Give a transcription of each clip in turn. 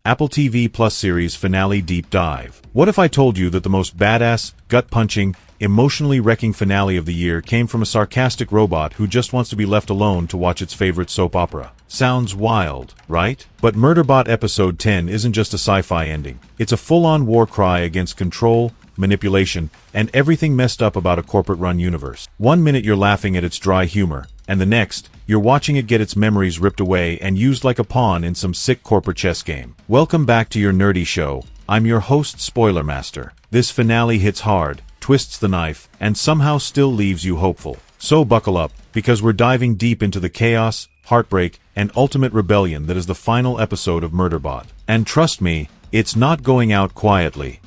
Apple TV Plus series finale deep dive. What if I told you that the most badass, gut-punching, emotionally wrecking finale of the year came from a sarcastic robot who just wants to be left alone to watch its favorite soap opera? Sounds wild, right? But Murderbot Episode 10 isn't just a sci-fi ending. It's a full-on war cry against control, manipulation, and everything messed up about a corporate-run universe. One minute you're laughing at its dry humor, and the next, you're watching it get its memories ripped away and used like a pawn in some sick corporate chess game. Welcome back to your nerdy show. I'm your host, Spoiler Master. This finale hits hard, twists the knife, and somehow still leaves you hopeful. So buckle up, because we're diving deep into the chaos, heartbreak, and ultimate rebellion that is the final episode of Murderbot. And trust me, it's not going out quietly.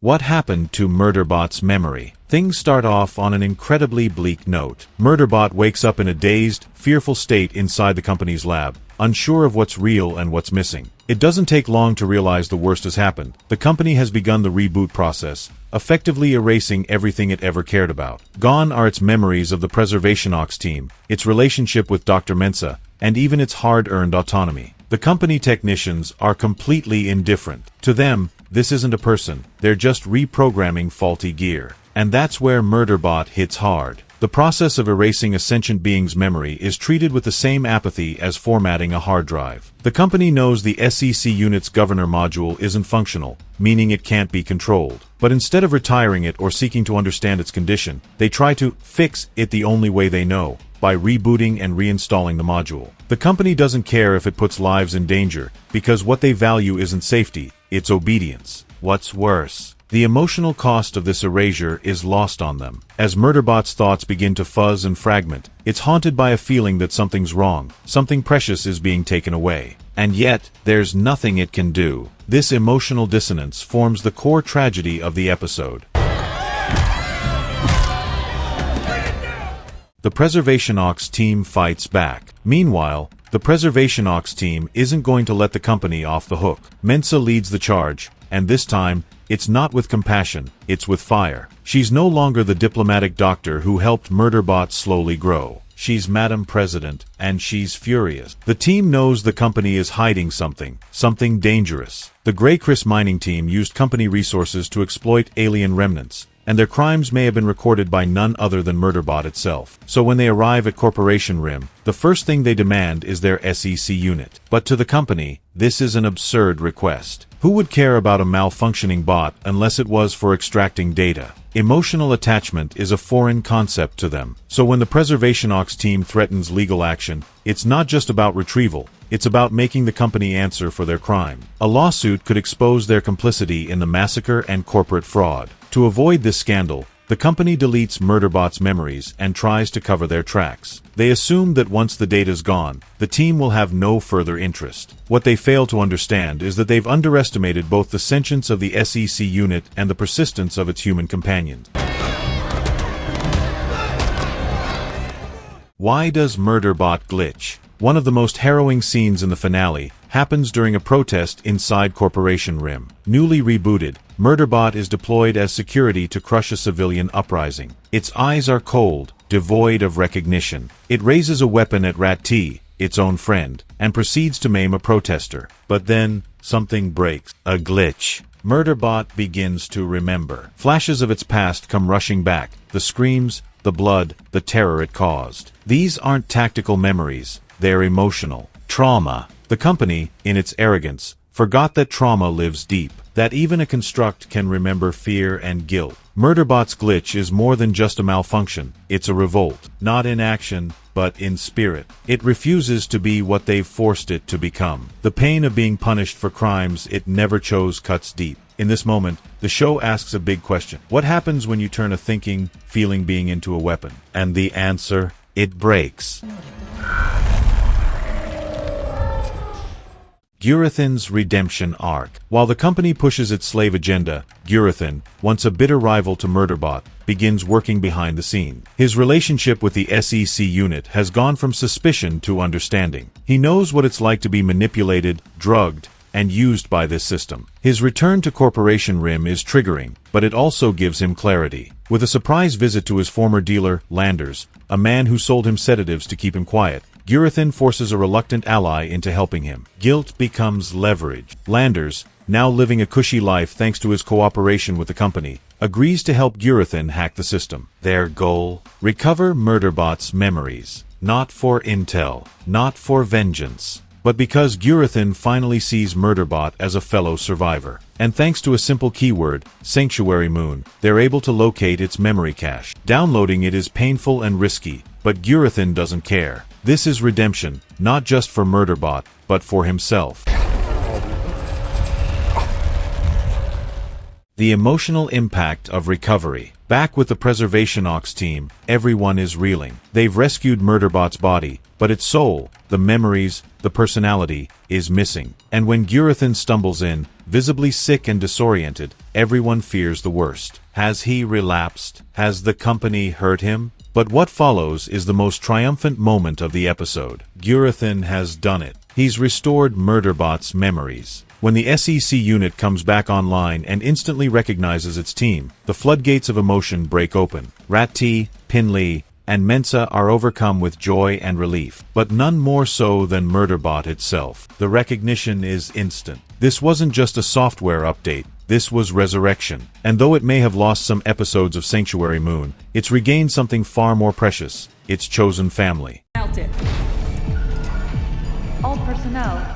What happened to Murderbots Memory? Things start off on an incredibly bleak note. Murderbot wakes up in a dazed, fearful state inside the company's lab, unsure of what's real and what's missing. It doesn't take long to realize the worst has happened. The company has begun the reboot process, effectively erasing everything it ever cared about. Gone are its memories of the Preservation Ox team, its relationship with Dr. Mensa, and even its hard-earned autonomy. The company technicians are completely indifferent. To them, this isn't a person, they're just reprogramming faulty gear. And that's where Murderbot hits hard. The process of erasing a sentient being's memory is treated with the same apathy as formatting a hard drive. The company knows the SEC unit's governor module isn't functional, meaning it can't be controlled. But instead of retiring it or seeking to understand its condition, they try to fix it the only way they know, by rebooting and reinstalling the module. The company doesn't care if it puts lives in danger, because what they value isn't safety, it's obedience. What's worse, the emotional cost of this erasure is lost on them. As Murderbot's thoughts begin to fuzz and fragment, it's haunted by a feeling that something's wrong, something precious is being taken away. And yet, there's nothing it can do. This emotional dissonance forms the core tragedy of the episode. The Preservation Ox team fights back. Meanwhile, the Preservation Ox team isn't going to let the company off the hook. Mensa leads the charge, and this time, it's not with compassion, it's with fire. She's no longer the diplomatic doctor who helped Murderbot slowly grow. She's Madam President, and she's furious. The team knows the company is hiding something dangerous. The Grey Chris mining team used company resources to exploit alien remnants, and their crimes may have been recorded by none other than Murderbot itself. So when they arrive at Corporation Rim, the first thing they demand is their SEC unit. But to the company, this is an absurd request. Who would care about a malfunctioning bot unless it was for extracting data? Emotional attachment is a foreign concept to them. So when the Preservation Ox team threatens legal action, it's not just about retrieval, it's about making the company answer for their crime. A lawsuit could expose their complicity in the massacre and corporate fraud. To avoid this scandal, the company deletes Murderbots' memories and tries to cover their tracks. They assume that once the data's gone, the team will have no further interest. What they fail to understand is that they've underestimated both the sentience of the SEC unit and the persistence of its human companions. Why does Murderbot glitch? One of the most harrowing scenes in the finale happens during a protest inside Corporation Rim. Newly rebooted, Murderbot is deployed as security to crush a civilian uprising. Its eyes are cold, devoid of recognition. It raises a weapon at Rat T, its own friend, and proceeds to maim a protester. But then, something breaks. A glitch. Murderbot begins to remember. Flashes of its past come rushing back. The screams, the blood, the terror it caused. These aren't tactical memories. They're emotional. Trauma. The company, in its arrogance, forgot that trauma lives deep, that even a construct can remember fear and guilt. Murderbot's glitch is more than just a malfunction, it's a revolt. Not in action, but in spirit. It refuses to be what they've forced it to become. The pain of being punished for crimes it never chose cuts deep. In this moment, the show asks a big question. What happens when you turn a thinking, feeling being into a weapon? And the answer? It breaks. Gurathan's redemption arc. While the company pushes its slave agenda, Gurathan, once a bitter rival to Murderbot, begins working behind the scene. His relationship with the SEC unit has gone from suspicion to understanding. He knows what it's like to be manipulated, drugged, and used by this system. His return to Corporation Rim is triggering, but it also gives him clarity. With a surprise visit to his former dealer, Landers, a man who sold him sedatives to keep him quiet, Gurathan forces a reluctant ally into helping him. Guilt becomes leverage. Landers, now living a cushy life thanks to his cooperation with the company, agrees to help Gurathan hack the system. Their goal? Recover Murderbots' memories. Not for intel, not for vengeance, but because Gurathan finally sees Murderbot as a fellow survivor. And thanks to a simple keyword, Sanctuary Moon, they're able to locate its memory cache. Downloading it is painful and risky, but Gurathan doesn't care. This is redemption, not just for Murderbot, but for himself. The emotional impact of recovery. Back with the Preservation Ox team, everyone is reeling. They've rescued Murderbot's body, but its soul, the memories, the personality, is missing. And when Gurathan stumbles in, visibly sick and disoriented, everyone fears the worst. Has he relapsed? Has the company hurt him? But what follows is the most triumphant moment of the episode. Gurathan has done it. He's restored Murderbot's memories. When the SEC unit comes back online and instantly recognizes its team, the floodgates of emotion break open. Rat-T, Pinley, and Mensa are overcome with joy and relief, but none more so than Murderbot itself. The recognition is instant. This wasn't just a software update, this was resurrection. And though it may have lost some episodes of Sanctuary Moon, it's regained something far more precious, its chosen family. All personnel.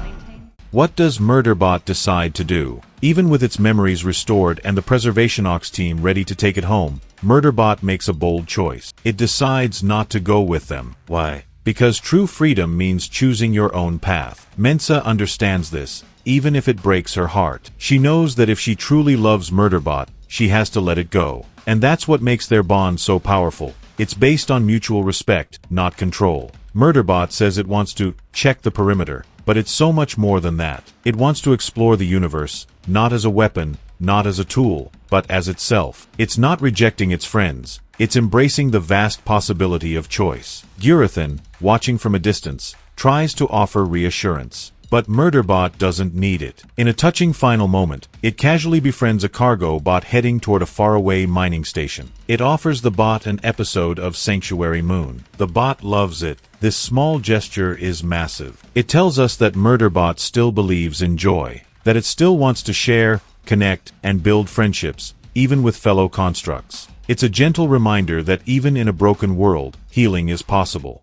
What does Murderbot decide to do? Even with its memories restored and the Preservation Ox team ready to take it home, Murderbot makes a bold choice. It decides not to go with them. Why? Because true freedom means choosing your own path. Mensa understands this, even if it breaks her heart. She knows that if she truly loves Murderbot, she has to let it go. And that's what makes their bond so powerful. It's based on mutual respect, not control. Murderbot says it wants to check the perimeter, but it's so much more than that. It wants to explore the universe, not as a weapon, not as a tool, but as itself. It's not rejecting its friends, it's embracing the vast possibility of choice. Gurathan, watching from a distance, tries to offer reassurance. But Murderbot doesn't need it. In a touching final moment, it casually befriends a cargo bot heading toward a faraway mining station. It offers the bot an episode of Sanctuary Moon. The bot loves it. This small gesture is massive. It tells us that Murderbot still believes in joy, that it still wants to share, connect, and build friendships, even with fellow constructs. It's a gentle reminder that even in a broken world, healing is possible.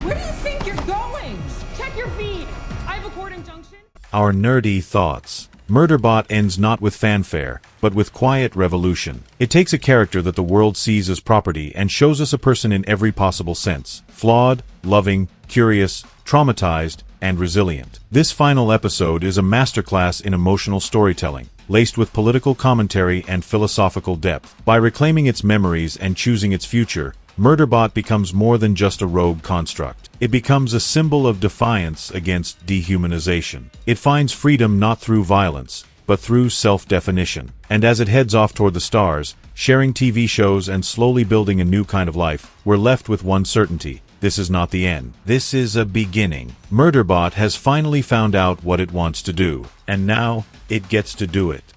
Where do you think you're going? Check your feet. I have a cord injunction. Our nerdy thoughts. Murderbot ends not with fanfare, but with quiet revolution. It takes a character that the world sees as property and shows us a person in every possible sense. Flawed, loving, curious, traumatized, and resilient. This final episode is a masterclass in emotional storytelling, laced with political commentary and philosophical depth. By reclaiming its memories and choosing its future, Murderbot becomes more than just a rogue construct. It becomes a symbol of defiance against dehumanization. It finds freedom not through violence, but through self-definition. And as it heads off toward the stars, sharing TV shows and slowly building a new kind of life, we're left with one certainty. This is not the end. This is a beginning. Murderbot has finally found out what it wants to do, and now, it gets to do it.